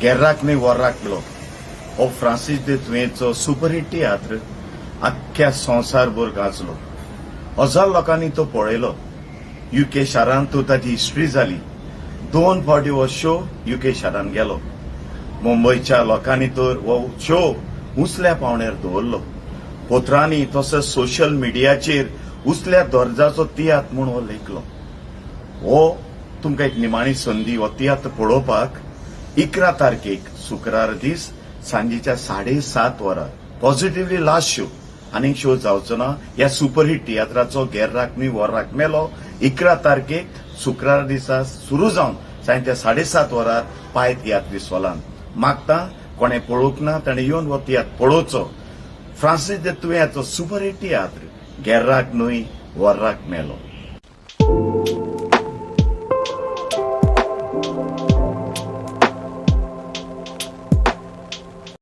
GER'RAK NHOI VOR'RAK MELO हो Francis de तुएंचो superhit tiatr आख्ख्या संवसारभर गाजलो. हजार लोकांनी तो पळयलो. यूके शारांत तो ताची हिस्ट्री जाली. 2 फावटी हो शो यूके शारांत गेलो. मुंबयच्या लोकांनी तर हो शो उंचल्या पावण्यार दवरलो. पत्रांनी तसोच सोशल मिडियाचेर उंचल्या दर्जाचो तियात्र म्हूण हो लेखलो. हो तुमकां एक निमाणी संदी हो तियात्र पळोवपाक 11 तारखेक शुक्रार दीस सांजेच्या 7:30 वरां पॉझिटिव्हली लास्ट शो आनीक शो जावचो ना. ह्या superhit तियात्राचो GER'RAK NHOI VOR'RAK MELO 11 तारखेक शुक्रार दिसा सुरू जावन सांजेच्या 7:30 वरार पाय तियात्र इस्वॉलांत. मागता कोणे पळोवंक ना ताणें येवन हो तियात्र पळोवचो. फ्रांसिस दे तुएंचो सुपरहिट तियात्र GER'RAK NHOI VOR'RAK MELO.